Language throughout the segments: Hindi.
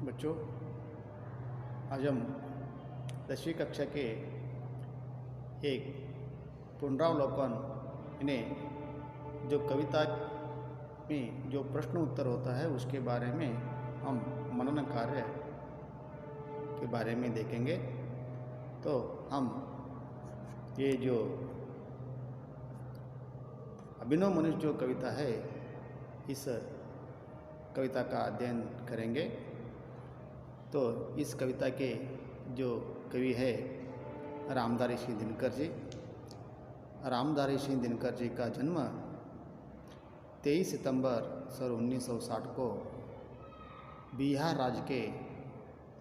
बच्चों, आज हम 10वीं कक्षा के एक पुनरावलोकन इन्हें जो कविता में जो प्रश्न उत्तर होता है उसके बारे में हम मनन कार्य के बारे में देखेंगे। तो हम ये जो अभिनव मनुष्य जो कविता है इस कविता का अध्ययन करेंगे। तो इस कविता के जो कवि है रामधारी सिंह दिनकर जी। रामधारी सिंह दिनकर जी का जन्म 23 सितंबर सन 1960 को बिहार राज्य के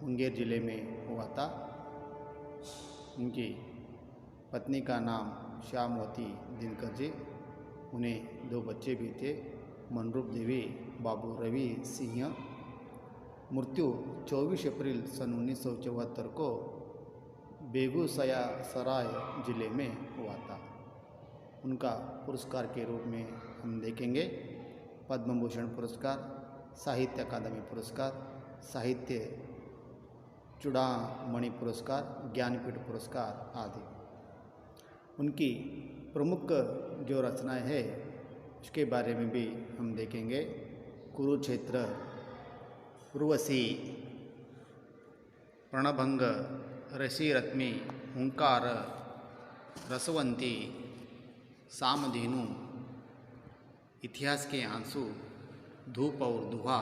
मुंगेर जिले में हुआ था। उनकी पत्नी का नाम श्यामवती दिनकर जी। उन्हें 2 बच्चे भी थे, मनरूप देवी, बाबू रवि सिंह। मृत्यु 24 अप्रैल सन 1974 को बेगूसराय जिले में हुआ था। उनका पुरस्कार के रूप में हम देखेंगे पद्म भूषण पुरस्कार, साहित्य अकादमी पुरस्कार, साहित्य चूड़ामणि पुरस्कार, ज्ञानपीठ पुरस्कार आदि। उनकी प्रमुख जो रचनाएं हैं उसके बारे में भी हम देखेंगे। कुरुक्षेत्र, उर्वशी, प्रणभंग, ऋषिरश्मि, हुंकार, रसवंती, सामधेनु, इतिहास के आंसू, धूप और दुहा,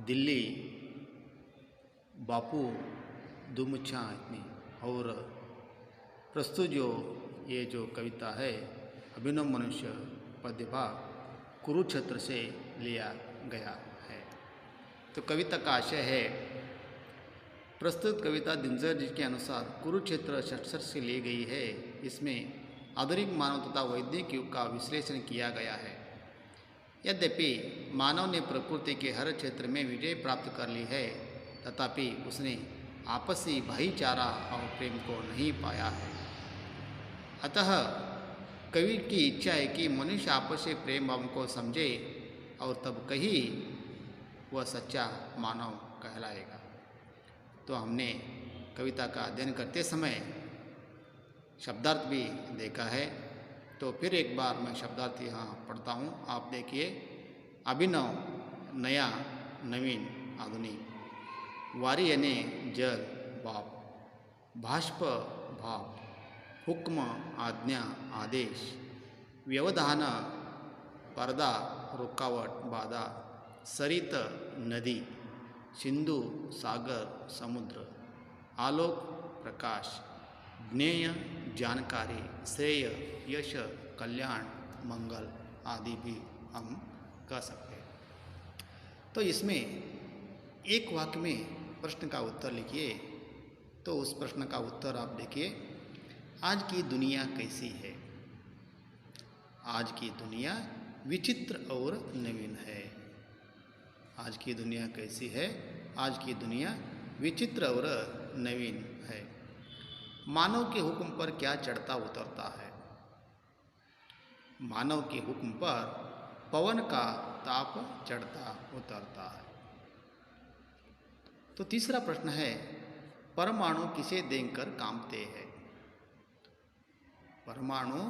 दिल्ली, बापू, दुमुच्छा इतनी। और प्रस्तुत जो ये जो कविता है अभिनव मनुष्य पद्यभाग कुरुक्षेत्र से लिया गया है। तो कविता का आशय है, प्रस्तुत कविता दिनकर जी के अनुसार कुरुक्षेत्र षट्सर से ली गई है। इसमें आधुनिक मानव तथा वैज्ञानिक युग का विश्लेषण किया गया है। यद्यपि मानव ने प्रकृति के हर क्षेत्र में विजय प्राप्त कर ली है, तथापि उसने आपसी भाईचारा और प्रेम को नहीं पाया है। अतः कवि की इच्छा है कि मनुष्य आपसी प्रेम भाव को समझे और तब कहीं वह सच्चा मानव कहलाएगा। तो हमने कविता का अध्ययन करते समय शब्दार्थ भी देखा है। तो फिर एक बार मैं शब्दार्थ यहाँ पढ़ता हूँ, आप देखिए। अभिनव, नया, नवीन, आधुनिक। वारी यानी जल, बाप। भाष्प, भाव। हुक्म, आज्ञा, आदेश। व्यवधान, पर्दा, रुकावट, बाधा। सरित, नदी। सिंधु, सागर, समुद्र। आलोक, प्रकाश। ज्ञेय, जानकारी। श्रेय, यश, कल्याण, मंगल आदि भी हम कह सकते हैं। तो इसमें एक वाक्य में प्रश्न का उत्तर लिखिए। तो उस प्रश्न का उत्तर आप देखिए, आज की दुनिया कैसी है? आज की दुनिया विचित्र और नवीन है। आज की दुनिया कैसी है? आज की दुनिया विचित्र और नवीन है। मानव के हुक्म पर क्या चढ़ता उतरता है? मानव के हुक्म पर पवन का ताप चढ़ता उतरता है। तो तीसरा प्रश्न है, परमाणु किसे देखकर कांपते हैं? परमाणु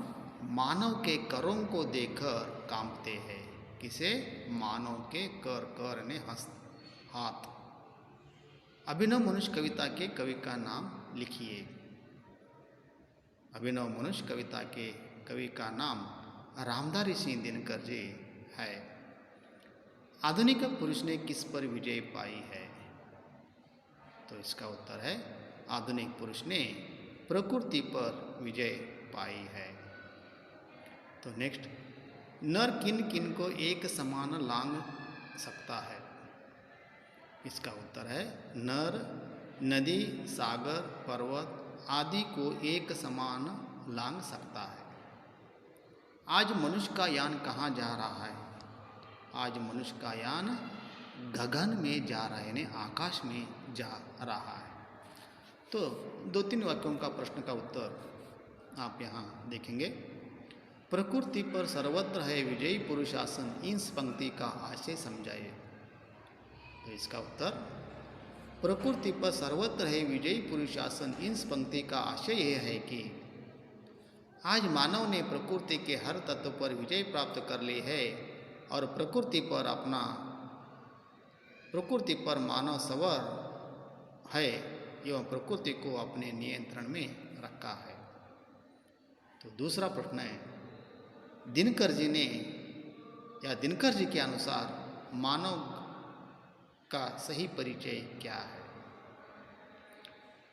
मानव के करों को देखकर कांपते हैं। किसे? मानव के कर ने हाथ। अभिनव मनुष्य कविता के कवि का नाम लिखिए। अभिनव मनुष्य कविता के कवि का नाम रामधारी सिंह दिनकर जी है। आधुनिक पुरुष ने किस पर विजय पाई है? तो इसका उत्तर है, आधुनिक पुरुष ने प्रकृति पर विजय पाई है। तो नेक्स्ट, नर किन किन को एक समान लांग सकता है? इसका उत्तर है, नर नदी, सागर, पर्वत आदि को एक समान लांग सकता है। आज मनुष्य का यान कहाँ जा रहा है? आज मनुष्य का यान गगन में जा रहा है, यानी आकाश में जा रहा है। तो 2-3 वाक्यों का प्रश्न का उत्तर आप यहाँ देखेंगे। प्रकृति पर सर्वत्र है विजयी पुरुषासन, इस पंक्ति का आशय समझाइए। तो इसका उत्तर, प्रकृति पर सर्वत्र है विजयी पुरुष शासन। इस पंक्ति का आशय यह है कि आज मानव ने प्रकृति के हर तत्व पर विजय प्राप्त कर ली है और प्रकृति पर मानव सवार है एवं प्रकृति को अपने नियंत्रण में रखा है। तो दूसरा प्रश्न है, दिनकर जी के अनुसार मानव का सही परिचय क्या है?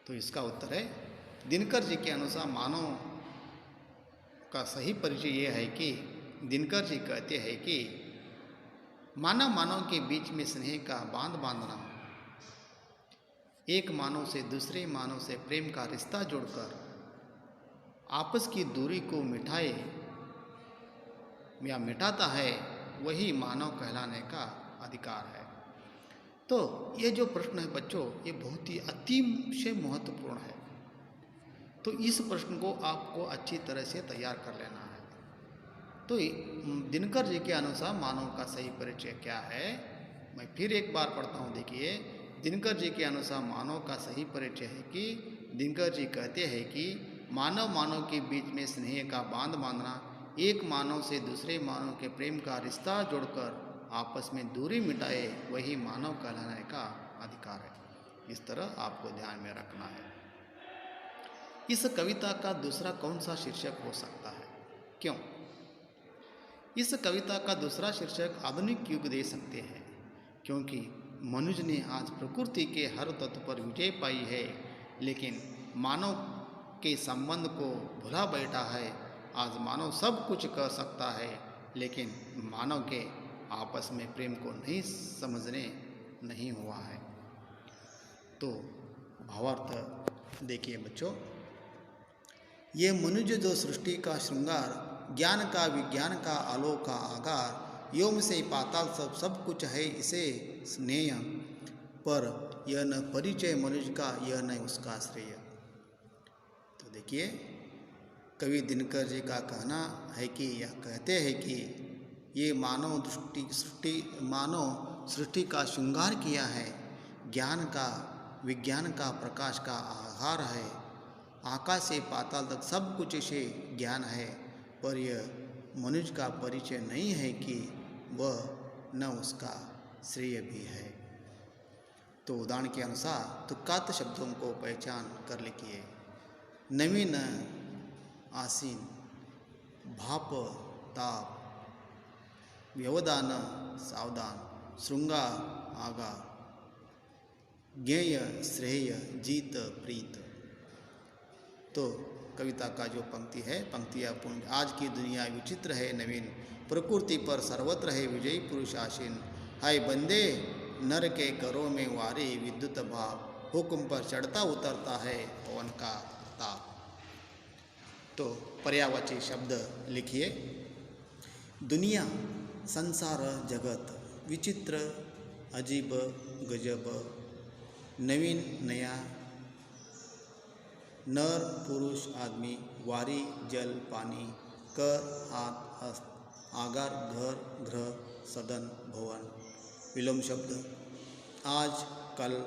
तो इसका उत्तर है, दिनकर जी के अनुसार मानव का सही परिचय यह है कि दिनकर जी कहते हैं कि मानव के बीच में स्नेह का बांध बांधना, एक मानव से दूसरे मानव से प्रेम का रिश्ता जोड़कर आपस की दूरी को मिटाता है, वही मानव कहलाने का अधिकार है। तो ये जो प्रश्न है बच्चों, ये बहुत ही अतिशय महत्वपूर्ण है। तो इस प्रश्न को आपको अच्छी तरह से तैयार कर लेना है। तो दिनकर जी के अनुसार मानव का सही परिचय क्या है? मैं फिर एक बार पढ़ता हूँ, देखिए। दिनकर जी के अनुसार मानव का सही परिचय है कि दिनकर जी कहते हैं कि मानव के बीच में स्नेह का बांध बांधना, एक मानव से दूसरे मानव के प्रेम का रिश्ता जोड़कर आपस में दूरी मिटाए, वही मानव कहलाने का अधिकार है। इस तरह आपको ध्यान में रखना है। इस कविता का दूसरा कौन सा शीर्षक हो सकता है? क्यों? इस कविता का दूसरा शीर्षक आधुनिक युग दे सकते हैं, क्योंकि मनुष्य ने आज प्रकृति के हर तत्व पर विजय पाई है, लेकिन मानव के संबंध को भुला बैठा है। आज मानव सब कुछ कर सकता है, लेकिन मानव के आपस में प्रेम को समझने नहीं हुआ है। तो भावार्थ देखिए बच्चों, ये मनुष्य जो सृष्टि का श्रृंगार, ज्ञान का विज्ञान का आलोक का आगार, योम से पाताल सब कुछ है इसे स्नेह, पर यह न परिचय मनुष्य का, यह न उसका श्रेय। तो देखिए, कवि दिनकर जी का कहना है कि यह कहते हैं कि ये मानव सृष्टि का श्रृंगार किया है, ज्ञान का विज्ञान का प्रकाश का आधार है, आकाश से पाताल तक सब कुछ इसे ज्ञान है, पर यह मनुष्य का परिचय नहीं है कि वह न उसका श्रेय भी है। तो उदाहरण के अनुसार तुक्कात शब्दों को पहचान कर लिखिए। नवीन आसीन, भाप ताप, व्यवधान सावधान, श्रृंगार आगा, ज्ञेय श्रेय, जीत प्रीत। तो कविता का जो पंक्ति है, पंक्तियाँ पूर्ण। आज की दुनिया विचित्र है नवीन, प्रकृति पर सर्वत्र है विजयी पुरुष आसीन। हाय बंदे नर के करों में वारी, विद्युत भाव हुक्म पर चढ़ता उतरता है पवन का ताप। तो पर्यायवाची शब्द लिखिए। दुनिया, संसार, जगत, विचित्र, अजीब, गजब, नवीन, नया, नर, पुरुष, आदमी, वारी, जल, पानी, कर, हाथ, हस्त, आगार, घर, ग्रह, सदन, भवन। विलोम शब्द, आज, कल,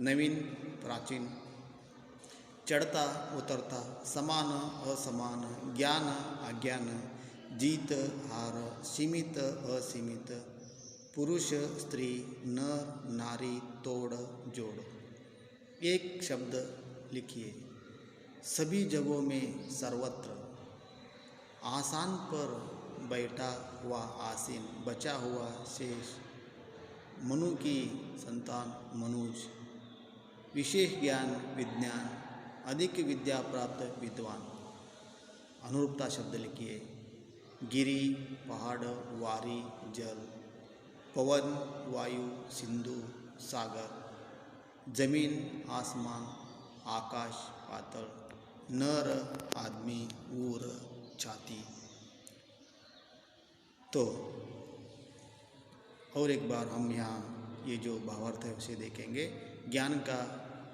नवीन, प्राचीन, चढ़ता उतरता, समान असमान, ज्ञान अज्ञान, जीत हार, सीमित असीमित, पुरुष स्त्री, नर नारी, तोड़ जोड़। एक शब्द लिखिए। सभी जगहों में सर्वत्र, आसान पर बैठा हुआ आसीन, बचा हुआ शेष, मनु की संतान मनुज, विशेष ज्ञान विज्ञान, अधिक विद्या प्राप्त विद्वान। अनुरूपता शब्द लिखिए। गिरी, पहाड़, वारी, जल, पवन, वायु, सिंधु, सागर, जमीन, आसमान, आकाश, पाताल, नर, आदमी, ऊर, छाती। तो और एक बार हम यहाँ ये जो भावार्थ है उसे देखेंगे। ज्ञान का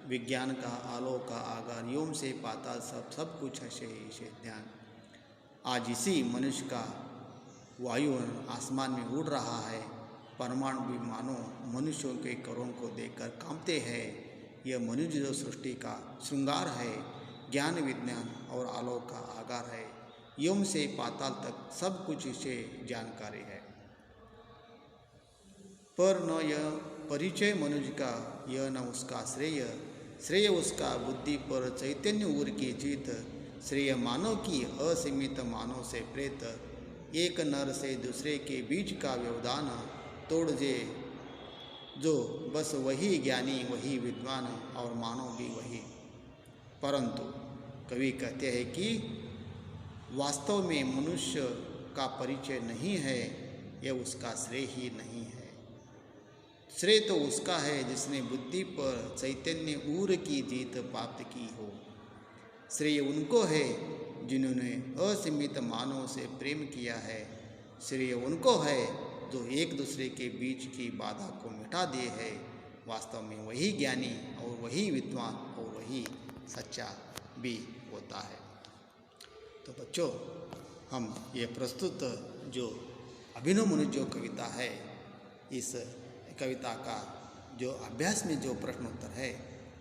विज्ञान का आलोक का आगार, योम से पाताल सब कुछ है से ध्यान। आज इसी मनुष्य का वायु आसमान में उड़ रहा है, परमाणु भी मानो मनुष्यों के करों को देखकर कांपते हैं। यह मनुष्य जो सृष्टि का श्रृंगार है, ज्ञान विज्ञान और आलोक का आगार है। यम से पाताल तक सब कुछ इसे जानकारी है, पर न यह परिचय मनुष्य का, यह न उसका श्रेय। श्रेय उसका बुद्धि पर चैतन्य उर की जीत। श्रेय मानव की असीमित मानव से प्रेत। एक नर से दूसरे के बीच का व्यवधान तोड़ दे जो, बस वही ज्ञानी वही विद्वान और मानव भी वही। परंतु कवि कहते हैं कि वास्तव में मनुष्य का परिचय नहीं है, यह उसका श्रेय ही नहीं है। श्रेय तो उसका है जिसने बुद्धि पर चैतन्य ऊर की जीत प्राप्त की हो। श्रेय उनको है जिन्होंने असीमित मानव से प्रेम किया है। श्रेय उनको है जो एक दूसरे के बीच की बाधा को मिटा दिए है। वास्तव में वही ज्ञानी और वही विद्वान और वही सच्चा भी होता है। तो बच्चों, हम ये प्रस्तुत जो अभिनव मनुष्य जो कविता है, इस कविता का जो अभ्यास में जो प्रश्न उत्तर है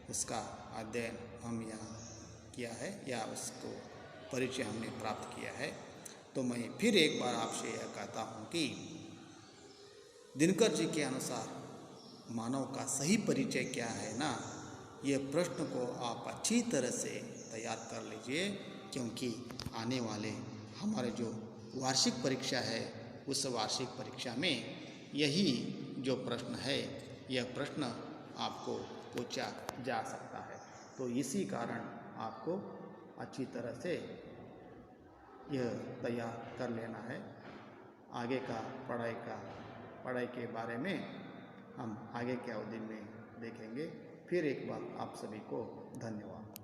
उसका अध्ययन हम यहाँ किया है या उसको परिचय हमने प्राप्त किया है। तो मैं फिर एक बार आपसे यह कहता हूँ कि दिनकर जी के अनुसार मानव का सही परिचय क्या है ना, ये प्रश्न को आप अच्छी तरह से तैयार कर लीजिए, क्योंकि आने वाले हमारे जो वार्षिक परीक्षा है उस वार्षिक परीक्षा में यही जो प्रश्न है, यह प्रश्न आपको पूछा जा सकता है। तो इसी कारण आपको अच्छी तरह से यह तैयार कर लेना है। आगे का पढ़ाई के बारे में हम आगे के अवधि में देखेंगे। फिर एक बार आप सभी को धन्यवाद।